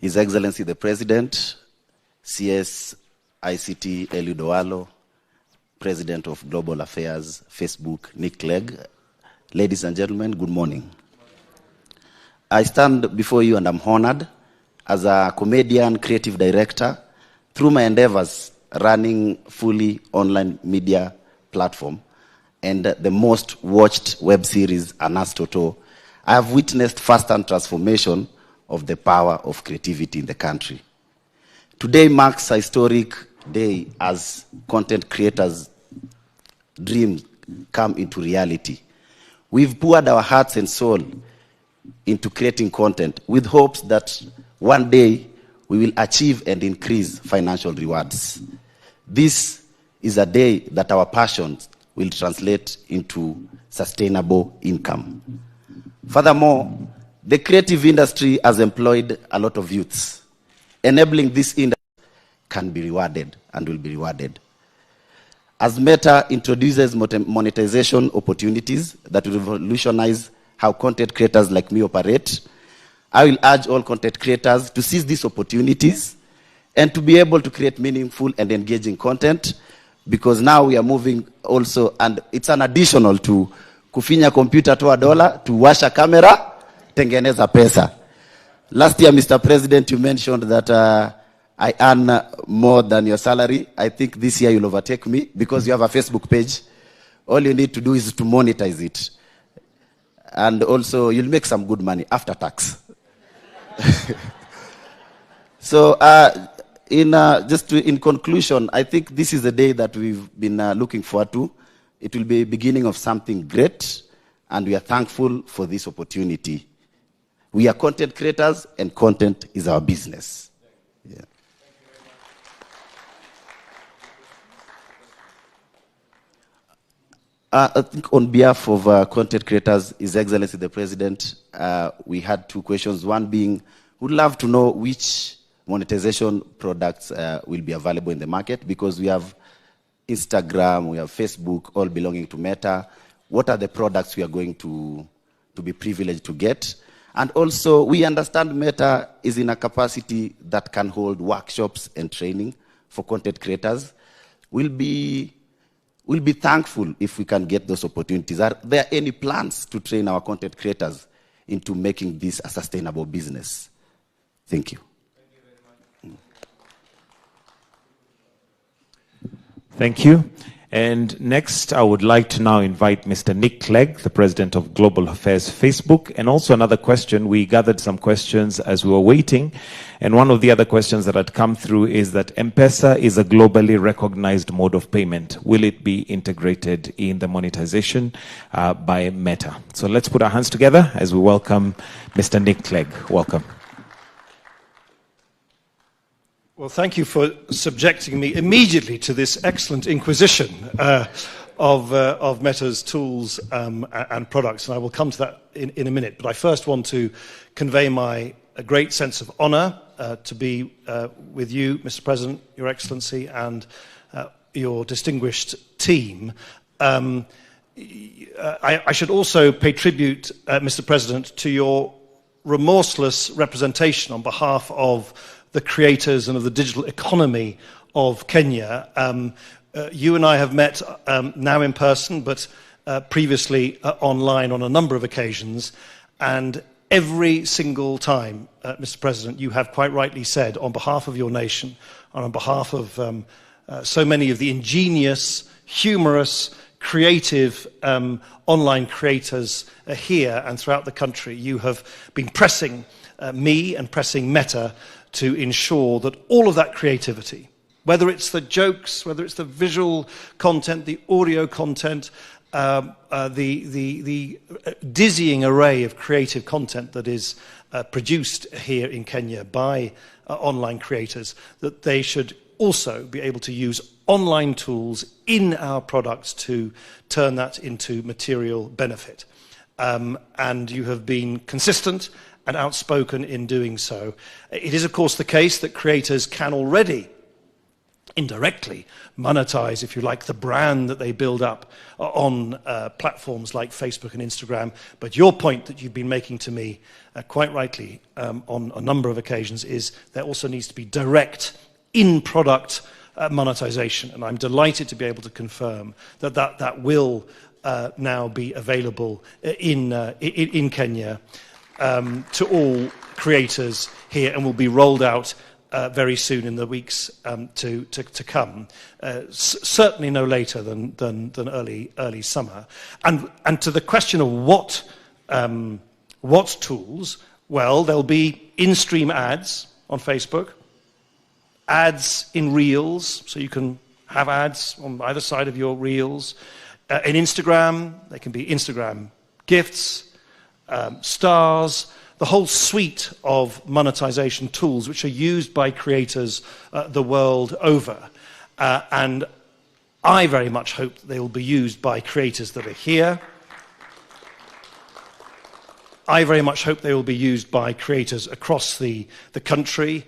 His Excellency the President, CS ICT Eliud Owalo, President of Global Affairs, Facebook, Nick Clegg. Ladies and gentlemen, good morning. I stand before you and I'm honored as a comedian, creative director, through my endeavors running fully online media platform and the most watched web series, Anas Toto. I have witnessed first-hand transformation of the power of creativity in the country. Today marks a historic day as content creators' dreams come into reality. We've poured our hearts and soul into creating content with hopes that one day we will achieve and increase financial rewards. This is a day that our passions will translate into sustainable income. Furthermore, the creative industry has employed a lot of youths. Enabling this industry can be rewarded and will be rewarded. As Meta introduces monetization opportunities that will revolutionize how content creators like me operate, I will urge all content creators to seize these opportunities and to be able to create meaningful and engaging content, because now we are moving also, and it's an additional to kufinya computer to $1, to washa camera, tengeneza pesa. Last year, Mr. President, you mentioned that I earn more than your salary. I think this year you'll overtake me because you have a Facebook page. All you need to do is to monetize it. And also, you'll make some good money after tax. So, in conclusion, I think this is the day that we've been looking forward to. It will be a beginning of something great, and we are thankful for this opportunity. We are content creators, and content is our business. Yeah. I think on behalf of content creators, His Excellency the President, we had two questions. One being, we'd love to know which monetization products will be available in the market, because we have Instagram, we have Facebook, all belonging to Meta. What are the products we are going to be privileged to get? And also, we understand Meta is in a capacity that can hold workshops and training for content creators. We'll be thankful if we can get those opportunities. Are there any plans to train our content creators into making this a sustainable business? Thank you. Thank you very much. Thank you. And next, I would like to now invite Mr. Nick Clegg, the President of Global Affairs Facebook. And also another question, we gathered some questions as we were waiting. And one of the other questions that had come through is that M-Pesa is a globally recognized mode of payment. Will it be integrated in the monetization by Meta? So let's put our hands together as we welcome Mr. Nick Clegg. Welcome. Well, thank you for subjecting me immediately to this excellent inquisition of Meta's tools and products, and I will come to that in a minute. But I first want to convey my great sense of honor to be with you, Mr. President, Your Excellency, and your distinguished team. I should also pay tribute, Mr. President, to your remorseless representation on behalf of the creators and of the digital economy of Kenya. You and I have met now in person, but previously online on a number of occasions. And every single time, Mr. President, you have quite rightly said, on behalf of your nation, and on behalf of so many of the ingenious, humorous, creative online creators here and throughout the country, you have been pressing me and pressing Meta to ensure that all of that creativity, whether it's the jokes, whether it's the visual content, the audio content, the dizzying array of creative content that is produced here in Kenya by online creators, that they should also be able to use online tools in our products to turn that into material benefit. And you have been consistent and outspoken in doing so. It is, of course, the case that creators can already indirectly monetize, if you like, the brand that they build up on platforms like Facebook and Instagram. But your point that you've been making to me, quite rightly, on a number of occasions, is there also needs to be direct in-product monetization. And I'm delighted to be able to confirm that will now be available in Kenya to all creators here, and will be rolled out very soon in the weeks to come. Certainly no later than early summer. And to the question of what tools, well, there'll be in-stream ads on Facebook, ads in Reels, so you can have ads on either side of your Reels. In Instagram, they can be Instagram gifts, stars, the whole suite of monetization tools which are used by creators the world over. And I very much hope that they will be used by creators that are here. I very much hope they will be used by creators across the country.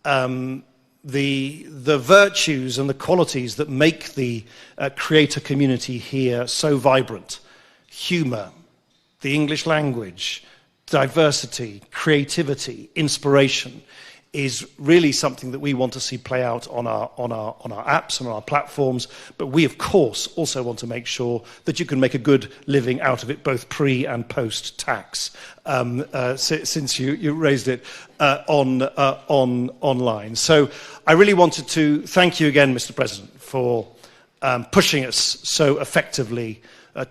The virtues and the qualities that make the creator community here so vibrant, humor, the English language, diversity, creativity, inspiration, is really something that we want to see play out on our apps and on our platforms. But we, of course, also want to make sure that you can make a good living out of it, both pre and post tax, since you raised it online. So I really wanted to thank you again, Mr. President, for pushing us so effectively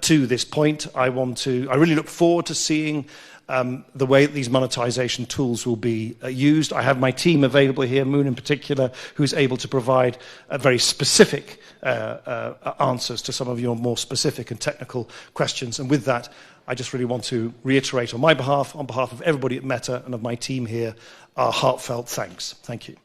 to this point. I really look forward to seeing the way that these monetization tools will be used. I have my team available here, Moon in particular, who's able to provide very specific answers to some of your more specific and technical questions. And with that, I just really want to reiterate on my behalf, on behalf of everybody at Meta and of my team here, our heartfelt thanks. Thank you.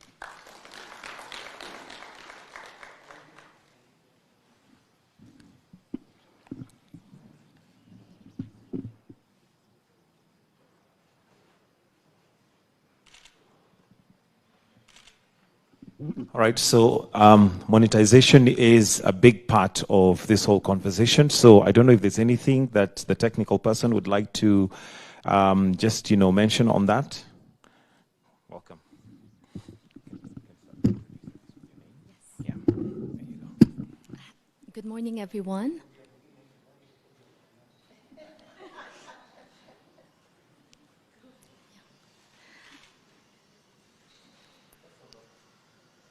All right, so monetization is a big part of this whole conversation. So I don't know if there's anything that the technical person would like to just, mention on that. Welcome. Yeah. There you go. Good morning, everyone.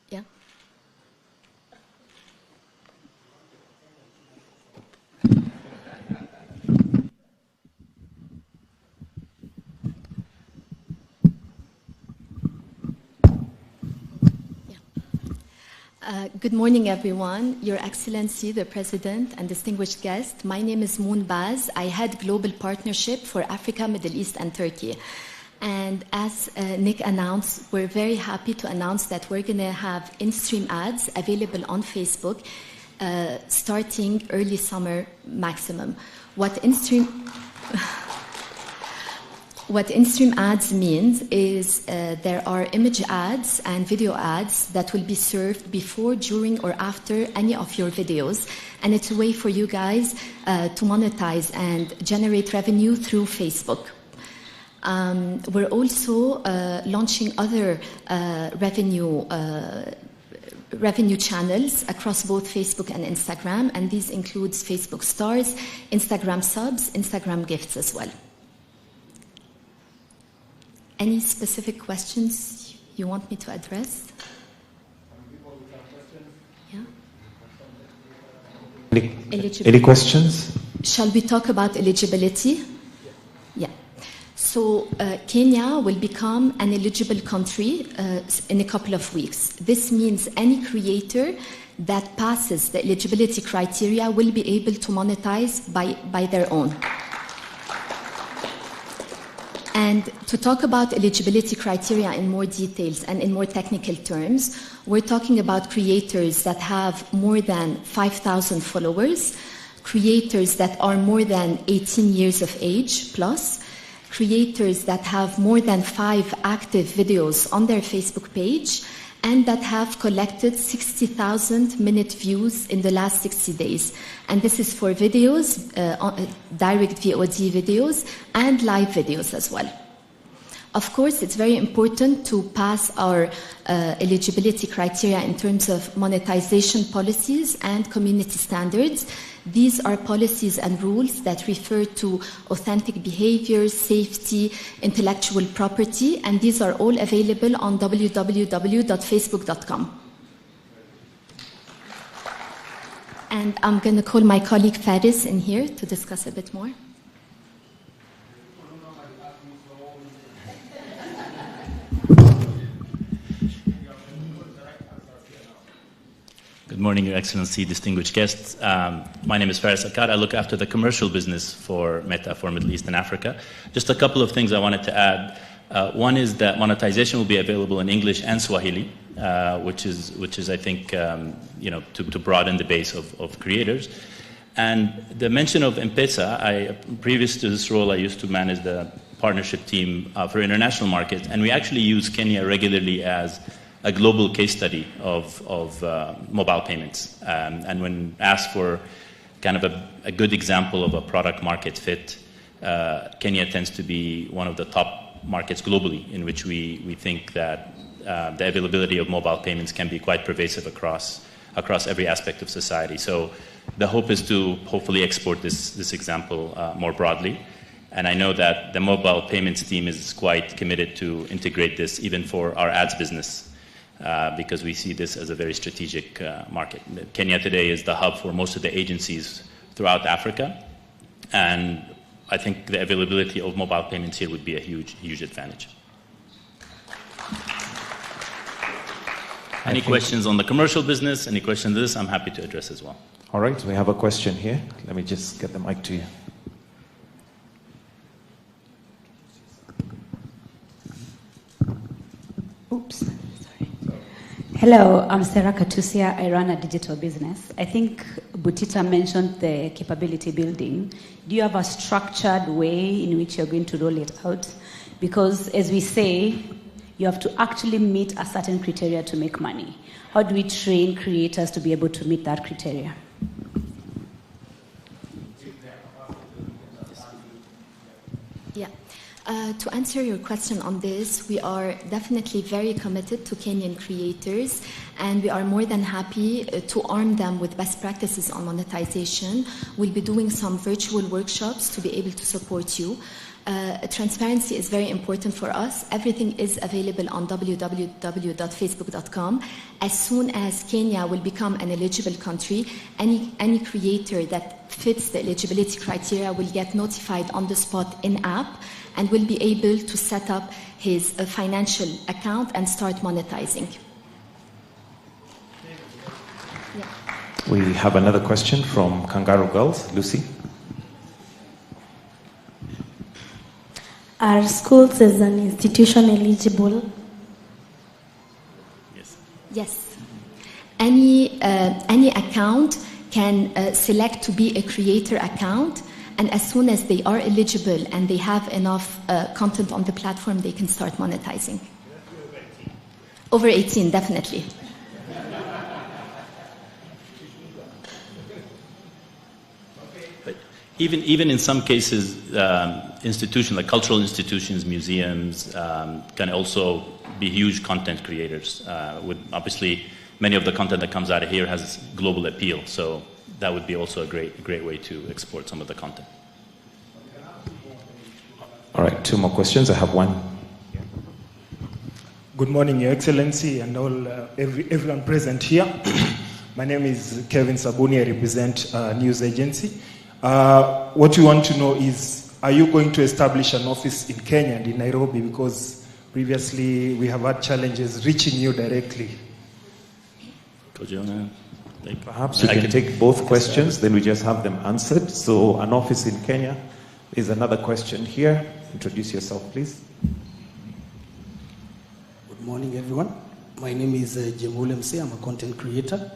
Yeah. Good morning, everyone. Your Excellency, the President, and distinguished guests. My name is Moon Baz. I head Global Partnership for Africa, Middle East, and Turkey. And as Nick announced, we're very happy to announce that we're going to have in-stream ads available on Facebook starting early summer maximum. What in-stream ads means is there are image ads and video ads that will be served before, during, or after any of your videos. And it's a way for you guys to monetize and generate revenue through Facebook. We're also launching other revenue channels across both Facebook and Instagram, and these includes Facebook Stars, Instagram Subs, Instagram Gifts as well. Any specific questions you want me to address? Yeah. Any questions? Shall we talk about eligibility? Yeah. So Kenya will become an eligible country in a couple of weeks. This means any creator that passes the eligibility criteria will be able to monetize by their own. And to talk about eligibility criteria in more details and in more technical terms, we're talking about creators that have more than 5,000 followers, creators that are more than 18 years of age plus, creators that have more than 5 active videos on their Facebook page, and that have collected 60,000 minute views in the last 60 days. And this is for videos, direct VOD videos, and live videos as well. Of course, it's very important to pass our eligibility criteria in terms of monetization policies and community standards. These are policies and rules that refer to authentic behavior, safety, intellectual property, and these are all available on www.facebook.com. And I'm going to call my colleague Faris in here to discuss a bit more. Good morning, Your Excellency, distinguished guests. My name is Faris Akkad. I look after the commercial business for Meta for Middle East and Africa. Just a couple of things I wanted to add. One is that monetization will be available in English and Swahili, which is I think, to broaden the base of creators. And the mention of M-Pesa, previous to this role, I used to manage the partnership team for international markets, and we actually use Kenya regularly as a global case study of mobile payments. And when asked for kind of a good example of a product market fit, Kenya tends to be one of the top markets globally in which we think that the availability of mobile payments can be quite pervasive across every aspect of society. So the hope is to hopefully export this example more broadly. And I know that the mobile payments team is quite committed to integrate this even for our ads business. Because we see this as a very strategic market. Kenya today is the hub for most of the agencies throughout Africa, and I think the availability of mobile payments here would be a huge advantage. Any questions on the commercial business, any questions on this, I'm happy to address as well. All right, we have a question here. Let me just get the mic to you. Oops. Hello, I'm Sarah Katusia. I run a digital business. I think Butita mentioned the capability building. Do you have a structured way in which you're going to roll it out? Because as we say, you have to actually meet a certain criteria to make money. How do we train creators to be able to meet that criteria? Yeah. To answer your question on this, we are definitely very committed to Kenyan creators, and we are more than happy to arm them with best practices on monetization. We'll be doing some virtual workshops to be able to support you. Transparency is very important for us. Everything is available on www.facebook.com. As soon as Kenya will become an eligible country, any creator that fits the eligibility criteria will get notified on the spot in-app and will be able to set up his financial account and start monetizing. Yeah. We have another question from Kangaroo Girls. Lucy? Are schools as an institution eligible? Yes. Yes. Any account can select to be a creator account, and as soon as they are eligible and they have enough content on the platform, they can start monetizing. Over 18, definitely. But even in some cases, institutions like cultural institutions, museums, can also be huge content creators. With obviously, many of the content that comes out of here has global appeal. So that would be also a great way to export some of the content. All right, two more questions. I have one. Good morning, Your Excellency, and all everyone present here. My name is Kevin Sabuni. I represent a news agency. What we want to know is, are you going to establish an office in Kenya and in Nairobi? Because previously we have had challenges reaching you directly. Perhaps you can take both questions, then we just have them answered. So an office in Kenya is another question here. Introduce yourself, please. Good morning, everyone. My name is Jemul MC. I'm a content creator.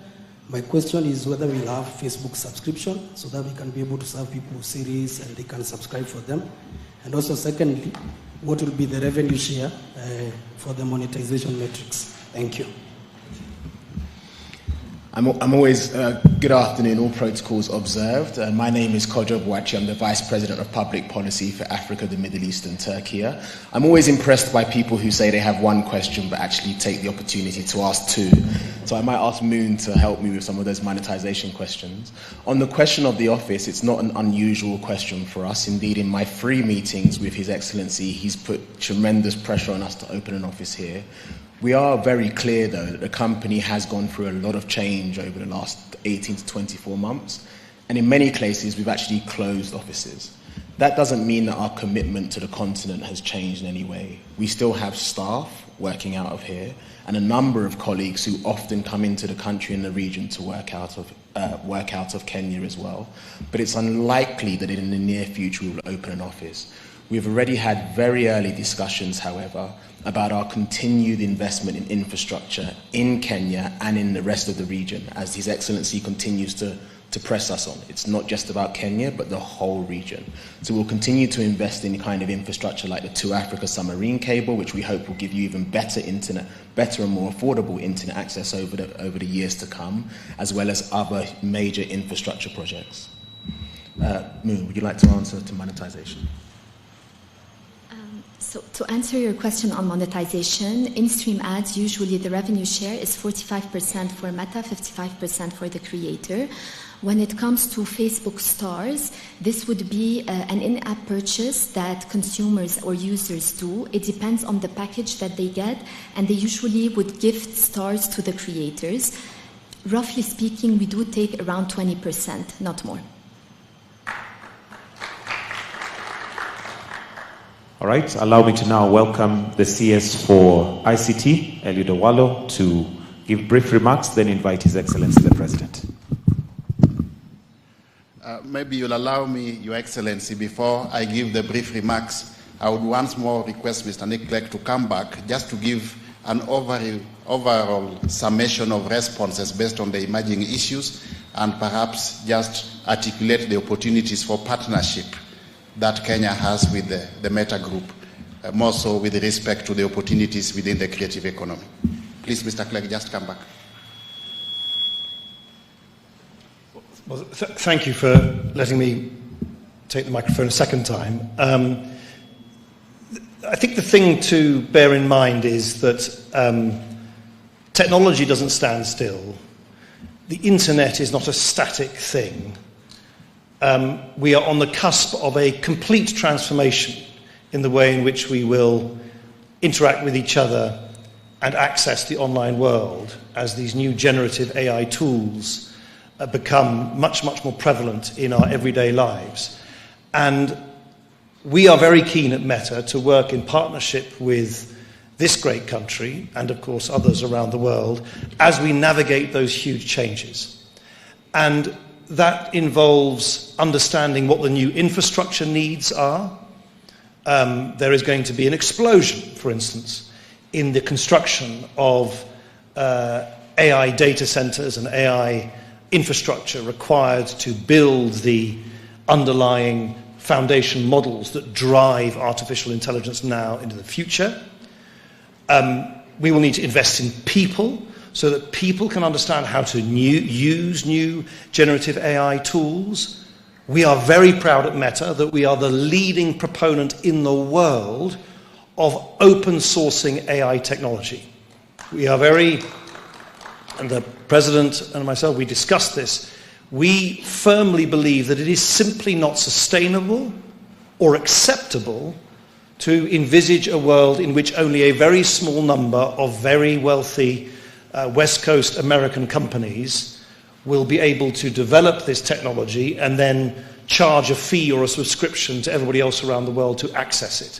My question is whether we'll have Facebook subscription so that we can be able to serve people series and they can subscribe for them. And also, secondly, what will be the revenue share for the monetization metrics? Thank you. I'm always, good afternoon, all protocols observed. My name is Kojo Bouachi. I'm the Vice President of Public Policy for Africa, the Middle East and Turkey. I'm always impressed by people who say they have one question but actually take the opportunity to ask two. So I might ask Moon to help me with some of those monetization questions. On the question of the office, it's not an unusual question for us. Indeed, in my 3 meetings with His Excellency, he's put tremendous pressure on us to open an office here. We are very clear, though, that the company has gone through a lot of change over the last 18 to 24 months. And in many cases, we've actually closed offices. That doesn't mean that our commitment to the continent has changed in any way. We still have staff working out of here and a number of colleagues who often come into the country and the region to work out of Kenya as well. But it's unlikely that in the near future we will open an office. We've already had very early discussions, however, about our continued investment in infrastructure in Kenya and in the rest of the region, as His Excellency continues to press us on. It's not just about Kenya, but the whole region. So we'll continue to invest in kind of infrastructure like the To Africa submarine cable, which we hope will give you even better internet, better and more affordable internet access over the years to come, as well as other major infrastructure projects. Moon, would you like to answer to monetization? So to answer your question on monetization, in-stream ads, usually the revenue share is 45% for Meta, 55% for the creator. When it comes to Facebook stars, this would be an in-app purchase that consumers or users do. It depends on the package that they get, and they usually would gift stars to the creators. Roughly speaking, we do take around 20%, not more. All right, allow me to now welcome the CS for ICT, Eliud Owalo, to give brief remarks, then invite His Excellency the President. Maybe you'll allow me, Your Excellency, before I give the brief remarks, I would once more request Mr. Nick Clegg to come back just to give an overall summation of responses based on the emerging issues and perhaps just articulate the opportunities for partnership that Kenya has with the Meta Group, more so with respect to the opportunities within the creative economy. Please, Mr. Clegg, just come back. Well, thank you for letting me take the microphone a second time. I think the thing to bear in mind is that technology doesn't stand still. The internet is not a static thing. We are on the cusp of a complete transformation in the way in which we will interact with each other and access the online world as these new generative AI tools become much, much more prevalent in our everyday lives. And we are very keen at Meta to work in partnership with this great country and, of course, others around the world as we navigate those huge changes. And that involves understanding what the new infrastructure needs are. There is going to be an explosion, for instance, in the construction of AI data centers and AI infrastructure required to build the underlying foundation models that drive artificial intelligence now into the future. We will need to invest in people so that people can understand how to use new generative AI tools. We are very proud at Meta that we are the leading proponent in the world of open sourcing AI technology. We are very, and the President and myself, we discussed this, we firmly believe that it is simply not sustainable or acceptable to envisage a world in which only a very small number of very wealthy West Coast American companies will be able to develop this technology and then charge a fee or a subscription to everybody else around the world to access it.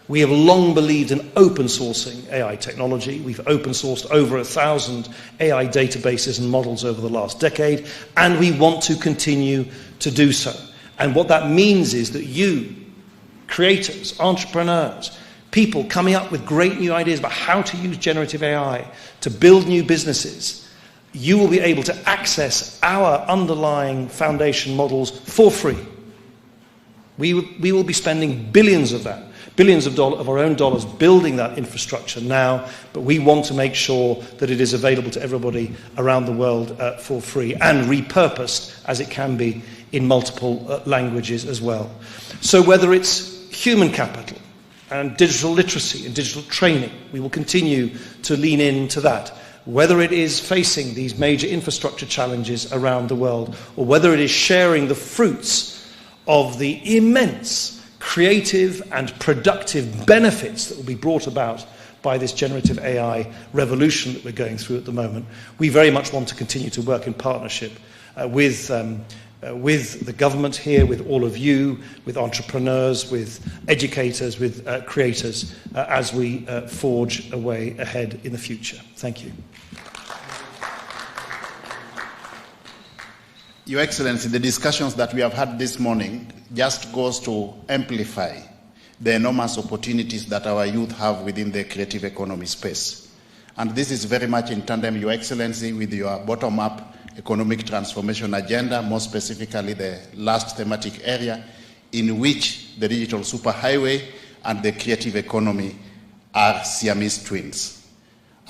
We have long believed in open sourcing AI technology. We've open sourced over 1,000 AI databases and models over the last decade, and we want to continue to do so. And what that means is that you, creators, entrepreneurs, people coming up with great new ideas about how to use generative AI to build new businesses, you will be able to access our underlying foundation models for free. We will be spending billions of that, billions of our own dollars building that infrastructure now, but we want to make sure that it is available to everybody around the world for free and repurposed as it can be in multiple languages as well. So whether it's human capital and digital literacy and digital training, we will continue to lean into that. Whether it is facing these major infrastructure challenges around the world, or whether it is sharing the fruits of the immense creative and productive benefits that will be brought about by this generative AI revolution that we're going through at the moment, we very much want to continue to work in partnership with the government here, with all of you, with entrepreneurs, with educators, with creators, as we forge a way ahead in the future. Thank you. Your Excellency, the discussions that we have had this morning just goes to amplify the enormous opportunities that our youth have within the creative economy space. And this is very much in tandem, Your Excellency, with your bottom-up economic transformation agenda, more specifically the last thematic area in which the digital superhighway and the creative economy are Siamese twins.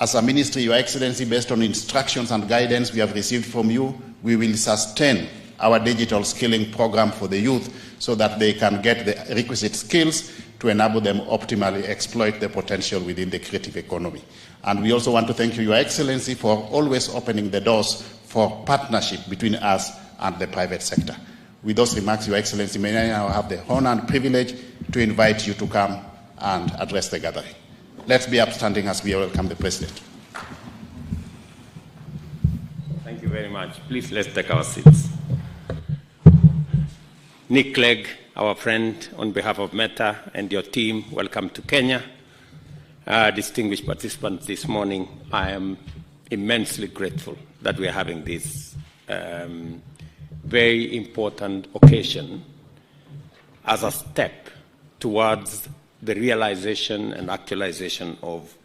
As a ministry, Your Excellency, based on instructions and guidance we have received from you, we will sustain our digital skilling program for the youth so that they can get the requisite skills to enable them optimally exploit the potential within the creative economy. And we also want to thank you, Your Excellency, for always opening the doors for partnership between us and the private sector. With those remarks, Your Excellency, may I now have the honor and privilege to invite you to come and address the gathering. Let's be upstanding as we welcome the President. Thank you very much. Please, let's take our seats. Nick Clegg, our friend, on behalf of Meta and your team, welcome to Kenya. Distinguished participants this morning, I am immensely grateful that we are having this very important occasion as a step towards the realization and actualization of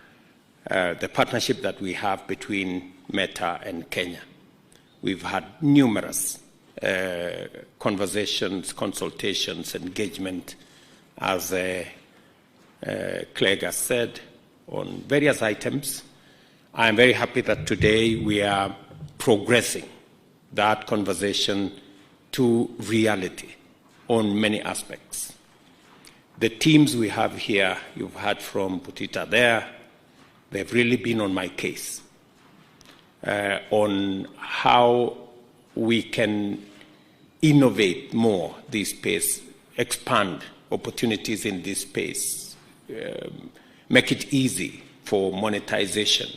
the partnership that we have between Meta and Kenya. We've had numerous conversations, consultations, engagement, as Clegg has said, on various items. I am very happy that today we are progressing that conversation to reality on many aspects. The teams we have here, you've heard from Butita there, they've really been on my case on how we can innovate more this space, expand opportunities in this space, make it easy for monetization.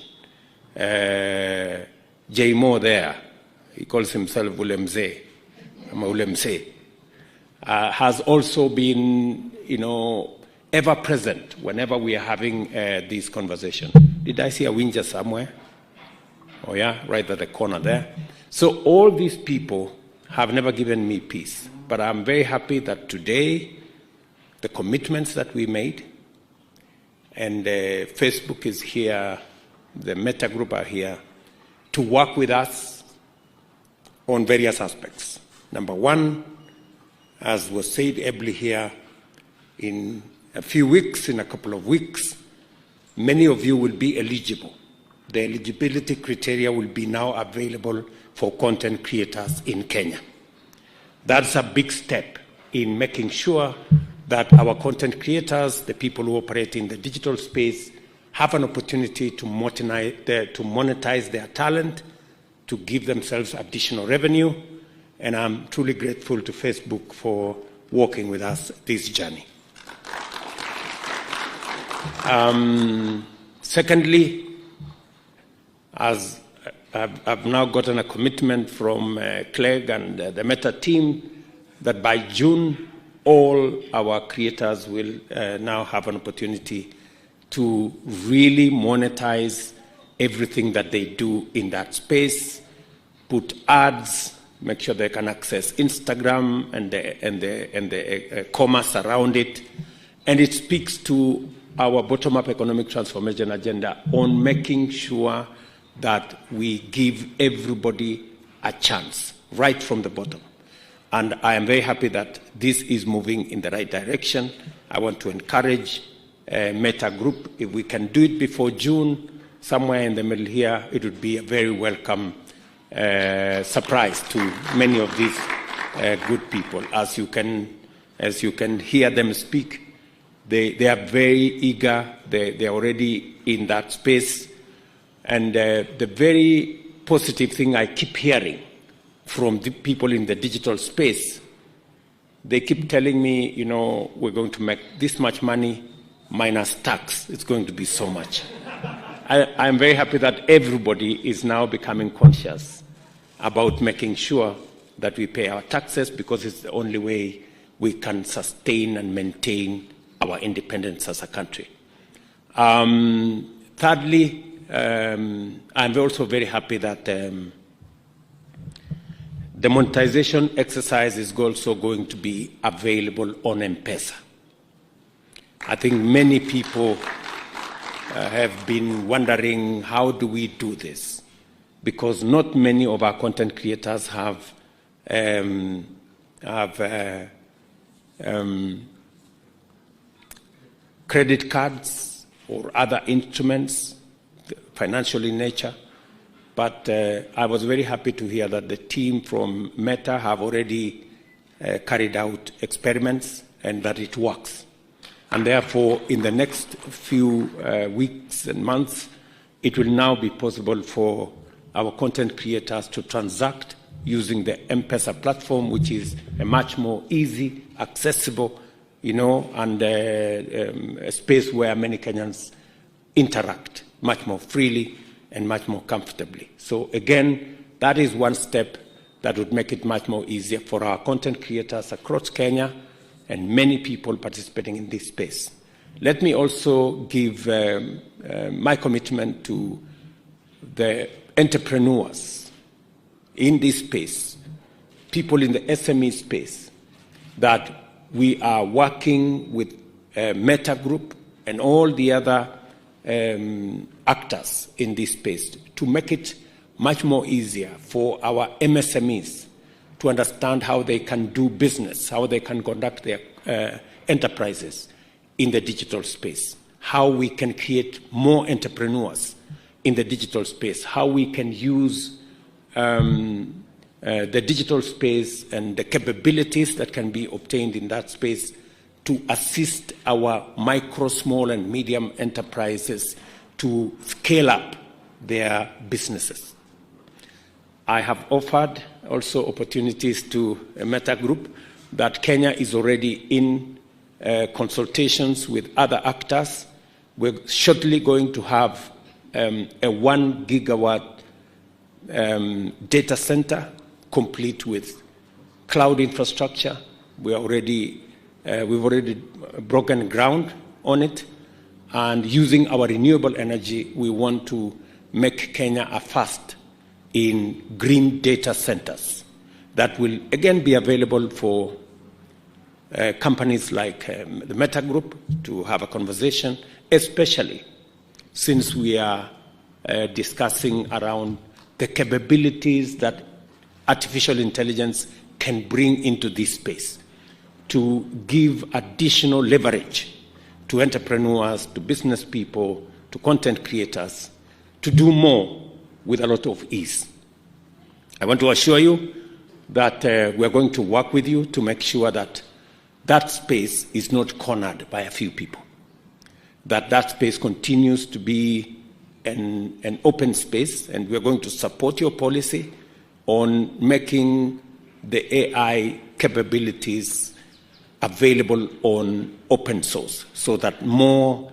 Jay Moore there, he calls himself Ulemze, has also been, ever present whenever we are having this conversation. Did I see a Winja somewhere? Oh yeah, right at the corner there. So all these people have never given me peace, but I'm very happy that today the commitments that we made, and Facebook is here, the Meta Group are here to work with us on various aspects. Number one, as was said ably here, in a few weeks, in a couple of weeks, many of you will be eligible. The eligibility criteria will be now available for content creators in Kenya. That's a big step in making sure that our content creators, the people who operate in the digital space, have an opportunity to monetize their talent, to give themselves additional revenue. And I'm truly grateful to Facebook for working with us this journey. Secondly, as I've now gotten a commitment from Clegg and the Meta team that by June, all our creators will now have an opportunity to really monetize everything that they do in that space, put ads, make sure they can access Instagram and the commerce around it. And it speaks to our bottom-up economic transformation agenda on making sure that we give everybody a chance right from the bottom. And I am very happy that this is moving in the right direction. I want to encourage Meta Group. If we can do it before June, somewhere in the middle here, it would be a very welcome surprise to many of these good people. As you can hear them speak, they are very eager. They are already in that space. And the very positive thing I keep hearing from the people in the digital space, they keep telling me, you know, we're going to make this much money minus tax. It's going to be so much. I'm very happy that everybody is now becoming conscious about making sure that we pay our taxes, because it's the only way we can sustain and maintain our independence as a country. Thirdly, I'm also very happy that the monetization exercise is also going to be available on M-Pesa. I think many people have been wondering, how do we do this? Because not many of our content creators have credit cards or other instruments, financial in nature. But I was very happy to hear that the team from Meta have already carried out experiments and that it works. And therefore, in the next few weeks and months, it will now be possible for our content creators to transact using the M-Pesa platform, which is a much more easy, accessible, you know, and a space where many Kenyans interact much more freely and much more comfortably. So again, that is one step that would make it much more easier for our content creators across Kenya and many people participating in this space. Let me also give my commitment to the entrepreneurs in this space, people in the SME space, that we are working with Meta Group and all the other actors in this space to make it much more easier for our MSMEs to understand how they can do business, how they can conduct their enterprises in the digital space, how we can create more entrepreneurs in the digital space, how we can use the digital space and the capabilities that can be obtained in that space to assist our micro, small, and medium enterprises to scale up their businesses. I have offered also opportunities to a Meta Group that Kenya is already in consultations with other actors. We're shortly going to have a 1 gigawatt data center complete with cloud infrastructure. We've already broken ground on it, and using our renewable energy, we want to make Kenya a first in green data centers that will again be available for companies like the Meta Group to have a conversation, especially since we are discussing around the capabilities that artificial intelligence can bring into this space to give additional leverage to entrepreneurs, to business people, to content creators, to do more with a lot of ease. I want to assure you that we're going to work with you to make sure that that space is not cornered by a few people, that that space continues to be an open space, and we're going to support your policy on making the AI capabilities available on open source so that more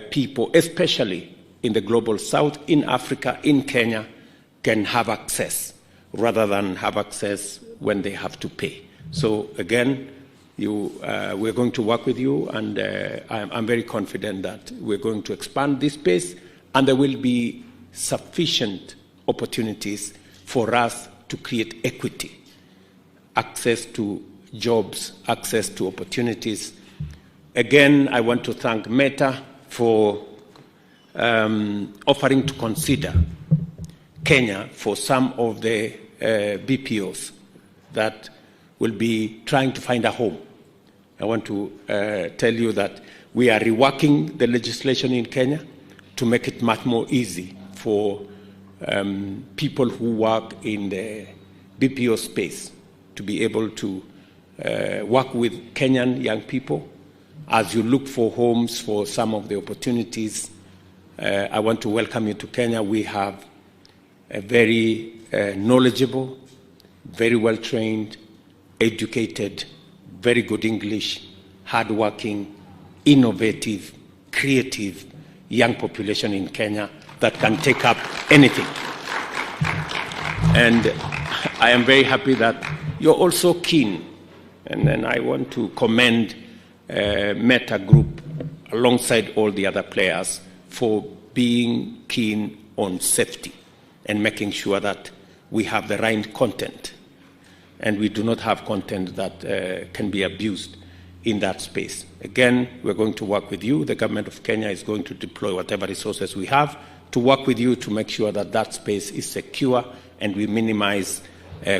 people, especially in the global south, in Africa, in Kenya, can have access rather than have access when they have to pay. So again, we're going to work with you, and I'm very confident that we're going to expand this space, and there will be sufficient opportunities for us to create equity, access to jobs, access to opportunities. Again, I want to thank Meta for offering to consider Kenya for some of the BPOs that will be trying to find a home. I want to tell you that we are reworking the legislation in Kenya to make it much more easy for people who work in the BPO space to be able to work with Kenyan young people. As you look for homes for some of the opportunities, I want to welcome you to Kenya. We have a very knowledgeable, very well-trained, educated, very good English, hardworking, innovative, creative young population in Kenya that can take up anything. And I am very happy that you're also keen, and then I want to commend Meta Group alongside all the other players for being keen on safety and making sure that we have the right content and we do not have content that can be abused in that space. Again, we're going to work with you. The government of Kenya is going to deploy whatever resources we have to work with you to make sure that that space is secure and we minimize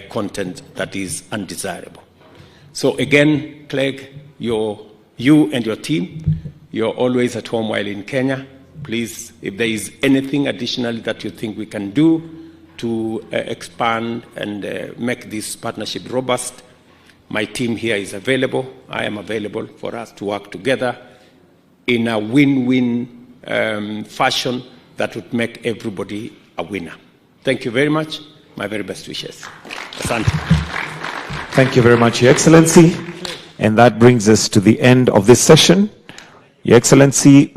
content that is undesirable. So again, Clegg, you and your team, you're always at home while in Kenya. Please, if there is anything additionally that you think we can do to expand and make this partnership robust, my team here is available. I am available for us to work together in a win-win fashion that would make everybody a winner. Thank you very much. My very best wishes. Asante. Thank you very much, Your Excellency. And that brings us to the end of this session. Your Excellency,